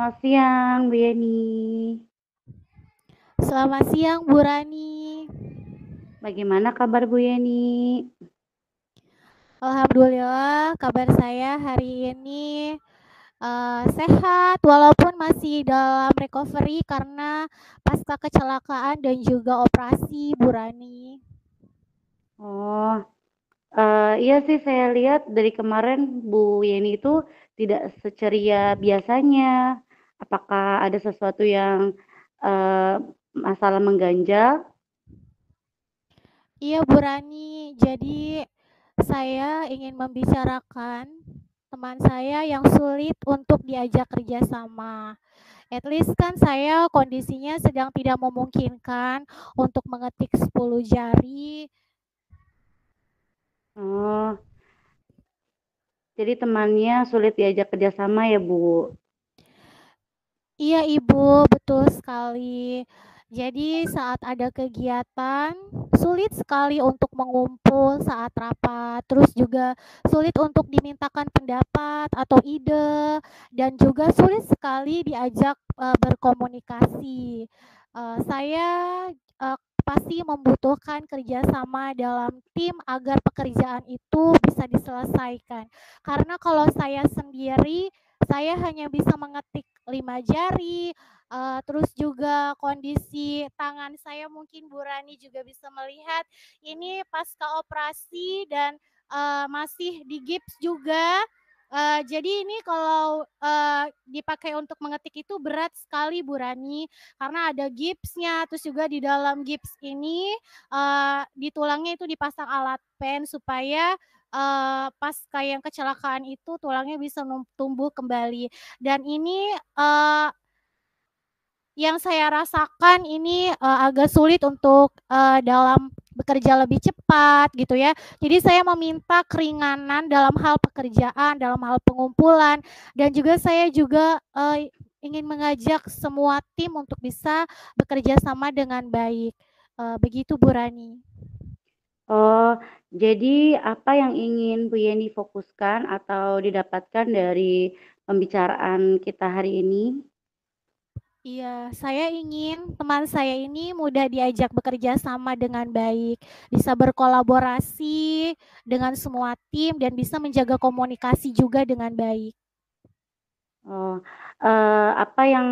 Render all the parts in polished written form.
Selamat siang, Bu Yeni. Selamat siang Bu Rani. Bagaimana kabar Bu Yeni? Alhamdulillah kabar saya hari ini sehat walaupun masih dalam recovery karena pasca kecelakaan dan juga operasi Bu Rani. Oh, iya sih saya lihat dari kemarin Bu Yeni itu tidak seceria biasanya. Apakah ada sesuatu yang eh, masalah mengganjal? Iya Bu Rani, jadi saya ingin membicarakan teman saya yang sulit untuk diajak kerjasama. At least kan saya kondisinya sedang tidak memungkinkan untuk mengetik 10 jari. Oh, jadi temannya sulit diajak kerjasama ya Bu. Iya Ibu, betul sekali. Jadi saat ada kegiatan, sulit sekali untuk mengumpul saat rapat, terus juga sulit untuk dimintakan pendapat atau ide, dan juga sulit sekali diajak berkomunikasi. Saya pasti membutuhkan kerjasama dalam tim agar pekerjaan itu bisa diselesaikan. Karena kalau saya sendiri, saya hanya bisa mengetik 5 jari, terus juga kondisi tangan saya mungkin Bu Rani juga bisa melihat, ini pasca operasi dan, masih digips juga, jadi ini kalau, dipakai untuk mengetik itu berat sekali Bu Rani, karena ada gipsnya, terus juga di dalam gips ini, di tulangnya itu dipasang alat pen supaya, pasca yang kecelakaan itu tulangnya bisa tumbuh kembali. Dan ini, yang saya rasakan ini, agak sulit untuk, dalam bekerja lebih cepat gitu ya. Jadi saya meminta keringanan dalam hal pekerjaan, dalam hal pengumpulan, dan juga saya juga, ingin mengajak semua tim untuk bisa bekerja sama dengan baik, begitu Bu Rani. Oh, jadi apa yang ingin Bu Yeni fokuskan atau didapatkan dari pembicaraan kita hari ini? Iya, saya ingin teman saya ini mudah diajak bekerja sama dengan baik, bisa berkolaborasi dengan semua tim dan bisa menjaga komunikasi juga dengan baik. Oh, apa yang,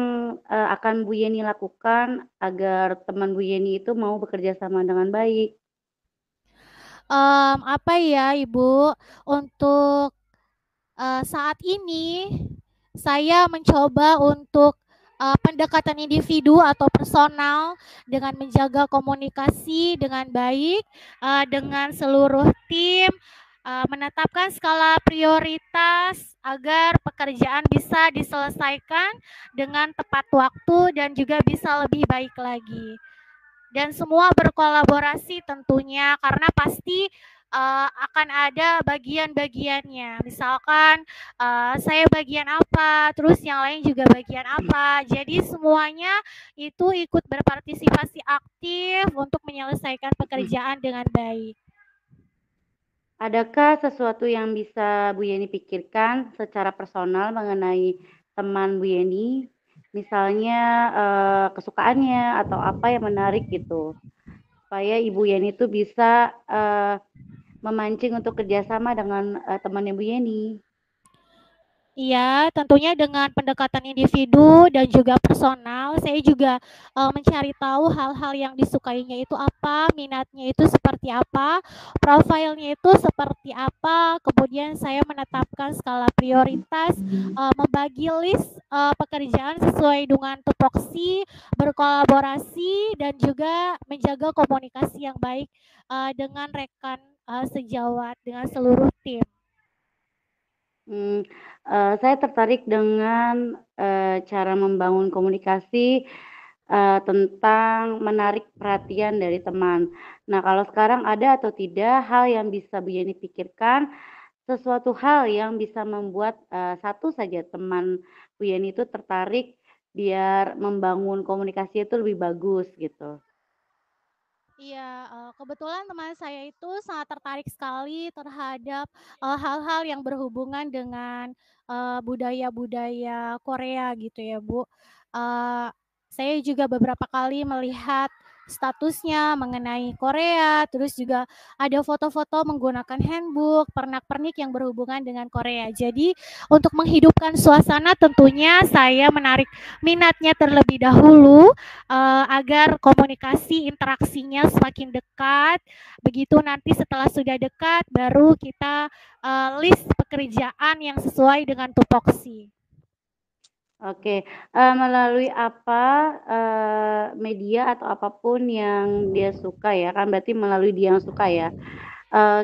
akan Bu Yeni lakukan agar teman Bu Yeni itu mau bekerja sama dengan baik? Apa ya Ibu, untuk saat ini saya mencoba untuk, pendekatan individu atau personal dengan menjaga komunikasi dengan baik, dengan seluruh tim, menetapkan skala prioritas agar pekerjaan bisa diselesaikan dengan tepat waktu dan juga bisa lebih baik lagi. Dan semua berkolaborasi tentunya karena pasti akan ada bagian-bagiannya. Misalkan saya bagian apa, terus yang lain juga bagian apa. Jadi semuanya itu ikut berpartisipasi aktif untuk menyelesaikan pekerjaan dengan baik. Adakah sesuatu yang bisa Bu Yeni pikirkan secara personal mengenai teman Bu Yeni? Misalnya, kesukaannya atau apa yang menarik gitu, supaya Ibu Yeni itu bisa, memancing untuk kerjasama dengan, temannya Bu Yeni? Iya, tentunya dengan pendekatan individu dan juga personal, saya juga mencari tahu hal-hal yang disukainya itu apa, minatnya itu seperti apa, profilnya itu seperti apa, kemudian saya menetapkan skala prioritas, membagi list pekerjaan sesuai dengan tupoksi, berkolaborasi, dan juga menjaga komunikasi yang baik dengan rekan sejawat, dengan seluruh tim. Mmm, saya tertarik dengan, cara membangun komunikasi, tentang menarik perhatian dari teman. Nah, kalau sekarang ada atau tidak hal yang bisa Bu Yeni pikirkan, sesuatu hal yang bisa membuat, satu saja teman Bu Yeni itu tertarik biar membangun komunikasi itu lebih bagus gitu? Iya, kebetulan teman saya itu sangat tertarik sekali terhadap, hal-hal yang berhubungan dengan, budaya-budaya Korea gitu ya, Bu. Eee, saya juga beberapa kali melihat statusnya mengenai Korea, terus juga ada foto-foto menggunakan handbook, pernak-pernik yang berhubungan dengan Korea. Jadi untuk menghidupkan suasana tentunya saya menarik minatnya terlebih dahulu agar komunikasi interaksinya semakin dekat. Begitu nanti setelah sudah dekat, baru kita list pekerjaan yang sesuai dengan tupoksi. Oke, melalui apa, media atau apapun yang dia suka ya, kan berarti melalui dia yang suka ya.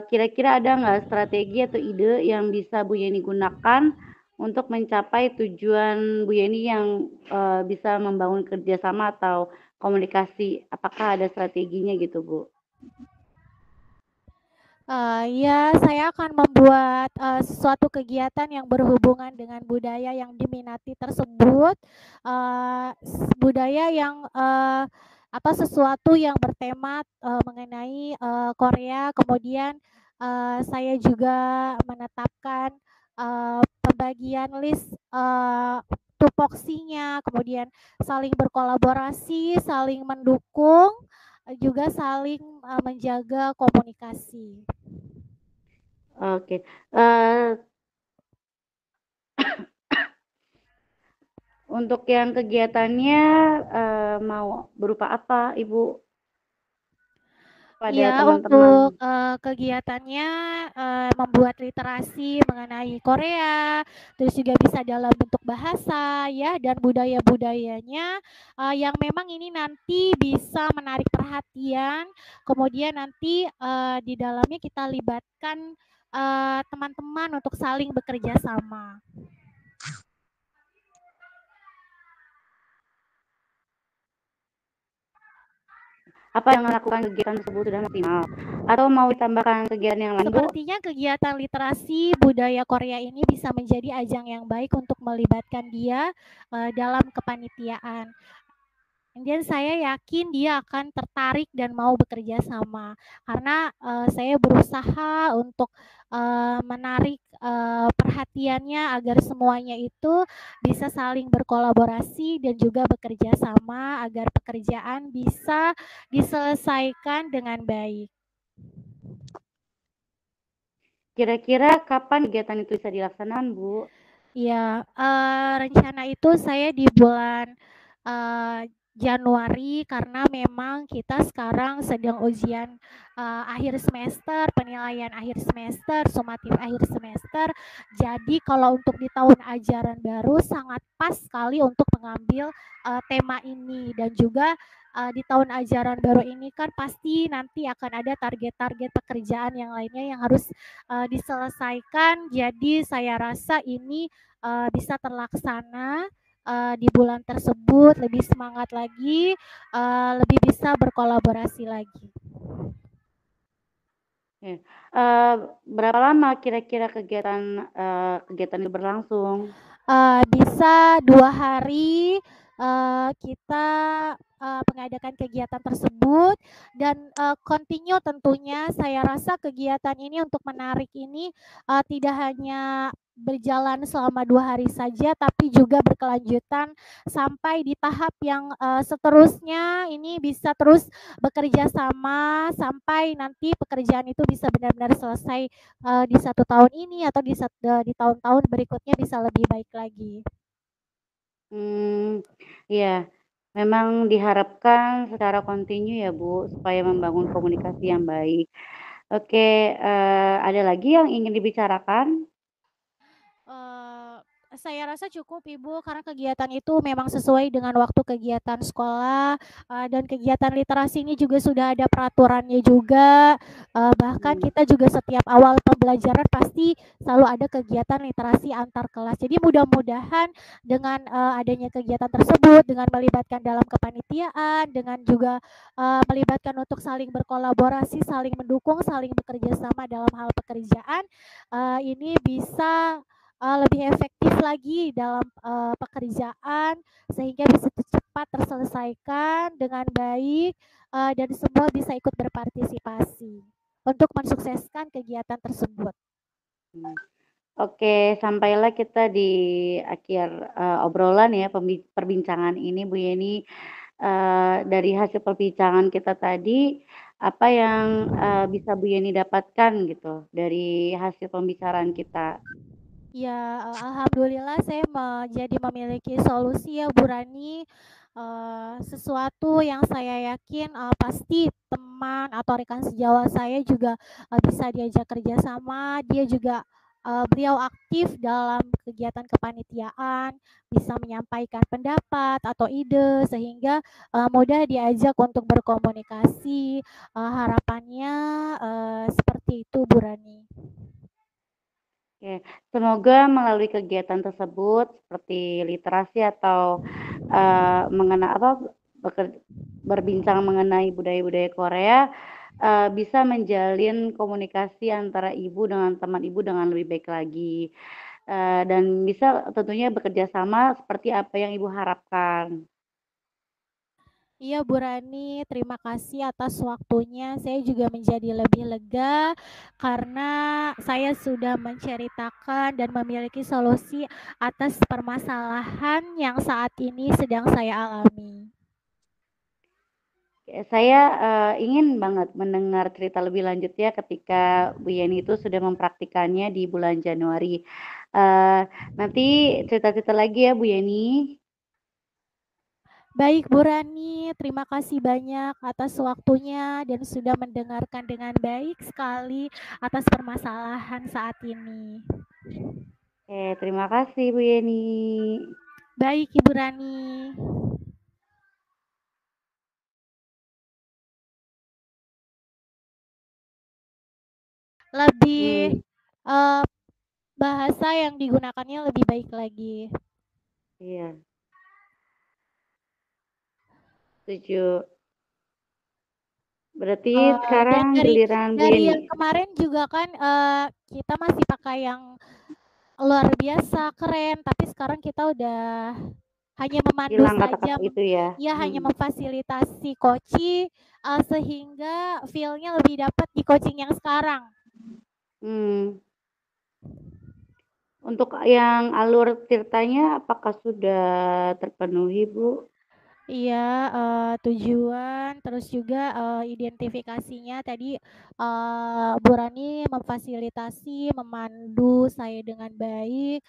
Kira-kira ada nggak strategi atau ide yang bisa Bu Yeni gunakan untuk mencapai tujuan Bu Yeni yang, bisa membangun kerjasama atau komunikasi? Apakah ada strateginya gitu, Bu? Ya, saya akan membuat, sesuatu kegiatan yang berhubungan dengan budaya yang diminati tersebut, budaya yang, atau sesuatu yang bertema, mengenai, Korea. Kemudian, saya juga menetapkan, pembagian list, tupoksinya, kemudian saling berkolaborasi, saling mendukung, juga saling, menjaga komunikasi. Oke, eee, untuk yang kegiatannya, mau berupa apa Ibu pada Iya, teman-teman? untuk, kegiatannya, membuat literasi mengenai Korea, terus juga bisa dalam bentuk bahasa ya, dan budaya-budayanya, yang memang ini nanti bisa menarik perhatian, kemudian nanti, di dalamnya kita libatkan, teman-teman untuk saling bekerja sama. Apa yang melakukan kegiatan tersebut sudah maksimal? Atau mau ditambahkan kegiatan yang lain, Bu? Sepertinya kegiatan literasi budaya Korea ini bisa menjadi ajang yang baik untuk melibatkan dia, dalam kepanitiaan. Dan saya yakin dia akan tertarik dan mau bekerja sama. Karena, saya berusaha untuk, menarik, perhatiannya agar semuanya itu bisa saling berkolaborasi dan juga bekerja sama agar pekerjaan bisa diselesaikan dengan baik. Kira-kira kapan kegiatan itu bisa dilaksanakan, Bu? Iya, rencana itu saya di bulan, Januari karena memang kita sekarang sedang ujian, akhir semester, penilaian akhir semester, sumatif akhir semester. Jadi kalau untuk di tahun ajaran baru sangat pas sekali untuk mengambil, tema ini dan juga, di tahun ajaran baru ini kan pasti nanti akan ada target-target pekerjaan yang lainnya yang harus, diselesaikan. Jadi saya rasa ini bisa terlaksana, di bulan tersebut, lebih semangat lagi, lebih bisa berkolaborasi lagi. Oke, berapa lama kira-kira kegiatan itu berlangsung? Bisa 2 hari, kita, mengadakan kegiatan tersebut dan, continue tentunya saya rasa kegiatan ini untuk menarik ini, tidak hanya berjalan selama 2 hari saja, tapi juga berkelanjutan sampai di tahap yang, seterusnya ini bisa terus bekerja sama sampai nanti pekerjaan itu bisa benar-benar selesai di 1 tahun ini atau di tahun-tahun berikutnya bisa lebih baik lagi. Iya, memang diharapkan secara kontinu ya, Bu, supaya membangun komunikasi yang baik. Oke, ada lagi yang ingin dibicarakan? Eee, saya rasa cukup Ibu, karena kegiatan itu memang sesuai dengan waktu kegiatan sekolah, dan kegiatan literasi ini juga sudah ada peraturannya juga, bahkan Mmm, kita juga setiap awal pembelajaran pasti selalu ada kegiatan literasi antar kelas. Jadi mudah-mudahan dengan, adanya kegiatan tersebut, dengan melibatkan dalam kepanitiaan, dengan juga, melibatkan untuk saling berkolaborasi, saling mendukung, saling bekerja sama dalam hal pekerjaan, ini bisa lebih efektif lagi dalam pekerjaan sehingga bisa cepat terselesaikan dengan baik dan semua bisa ikut berpartisipasi untuk mensukseskan kegiatan tersebut. Oke, sampailah kita di akhir, obrolan ya, perbincangan ini, Bu Yeni. Dari hasil perbincangan kita tadi, apa yang, bisa Bu Yeni dapatkan gitu dari hasil pembicaraan kita? Ya, alhamdulillah saya jadi memiliki solusi ya Bu Rani, sesuatu yang saya yakin, pasti teman atau rekan sejawat saya juga, bisa diajak kerjasama. Dia juga, beliau aktif dalam kegiatan kepanitiaan, bisa menyampaikan pendapat atau ide sehingga, mudah diajak untuk berkomunikasi, harapannya, seperti itu Bu Rani. Oke, semoga melalui kegiatan tersebut seperti literasi atau, beker berbincang mengenai budaya-budaya Korea, bisa menjalin komunikasi antara ibu dengan teman ibu dengan lebih baik lagi, dan bisa tentunya bekerja sama seperti apa yang ibu harapkan. Iya Bu Rani, terima kasih atas waktunya. Saya juga menjadi lebih lega karena saya sudah menceritakan dan memiliki solusi atas permasalahan yang saat ini sedang saya alami. Saya, ingin banget mendengar cerita lebih lanjut ya ketika Bu Yeni itu sudah mempraktikannya di bulan Januari. Eee, Nanti cerita-cerita lagi ya Bu Yeni. Baik Bu Rani, terima kasih banyak atas waktunya dan sudah mendengarkan dengan baik sekali atas permasalahan saat ini. Oke, terima kasih Bu Yeni. Baik Ibu Rani. Lebih Oke, eh, bahasa yang digunakannya lebih baik lagi. iya, setuju. Berarti Dan sekarang dari giliran Bu dari Yeni? yang kemarin juga kan, kita masih pakai yang luar biasa, keren, tapi sekarang kita udah hanya memandu Hilang saja, kata-kata itu ya? ya hanya memfasilitasi coaching, sehingga feel-nya lebih dapat di coaching yang sekarang. Mmm, untuk yang alur ceritanya apakah sudah terpenuhi Bu? Iya, tujuan, terus juga, identifikasinya tadi, Bu Rani memfasilitasi, memandu saya dengan baik,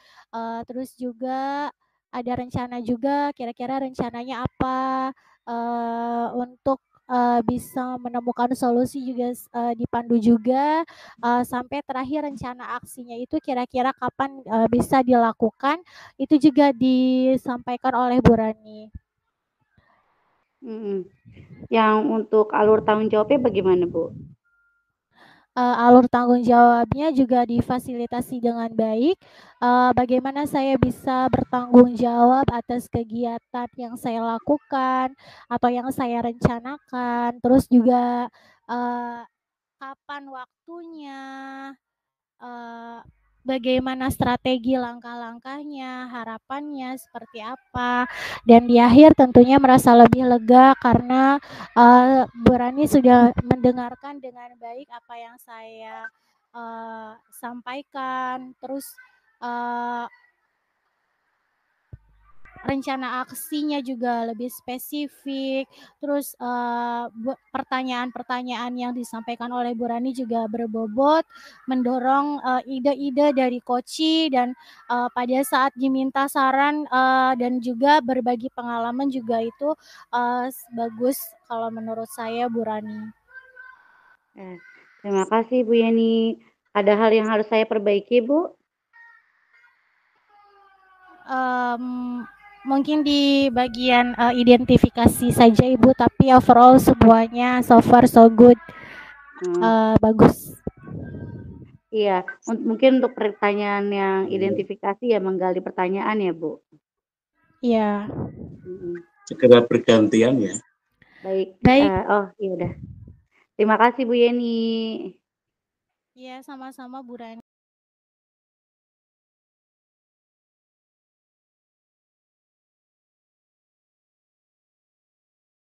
terus juga ada rencana juga kira-kira rencananya apa, untuk, bisa menemukan solusi juga dipandu juga, sampai terakhir rencana aksinya itu kira-kira kapan, bisa dilakukan, itu juga disampaikan oleh Bu Rani. Mhm. Yang untuk alur tanggung jawabnya bagaimana, Bu? Alur tanggung jawabnya juga difasilitasi dengan baik, bagaimana saya bisa bertanggung jawab atas kegiatan yang saya lakukan atau yang saya rencanakan, terus juga, eee, kapan waktunya, eee, bagaimana strategi langkah-langkahnya, harapannya seperti apa, dan di akhir tentunya merasa lebih lega karena, Bu Rani sudah mendengarkan dengan baik apa yang saya, sampaikan, terus, eee rencana aksinya juga lebih spesifik, terus, pertanyaan-pertanyaan yang disampaikan oleh Bu Rani juga berbobot, mendorong, ide-ide dari Koci dan, pada saat diminta saran, dan juga berbagi pengalaman juga itu, bagus kalau menurut saya Bu Rani. Eh, Terima kasih Bu Yeni. Ada hal yang harus saya perbaiki, Bu? Mmm, Mungkin di bagian, identifikasi saja Ibu, tapi overall semuanya so far so good, Mmm, bagus. iya, mungkin untuk pertanyaan yang identifikasi ya menggali pertanyaan ya, Bu? Iya. Mhm. Segera bergantian ya. Baik, Baik, oh iya udah. Terima kasih Bu Yeni. iya sama-sama Bu Rani.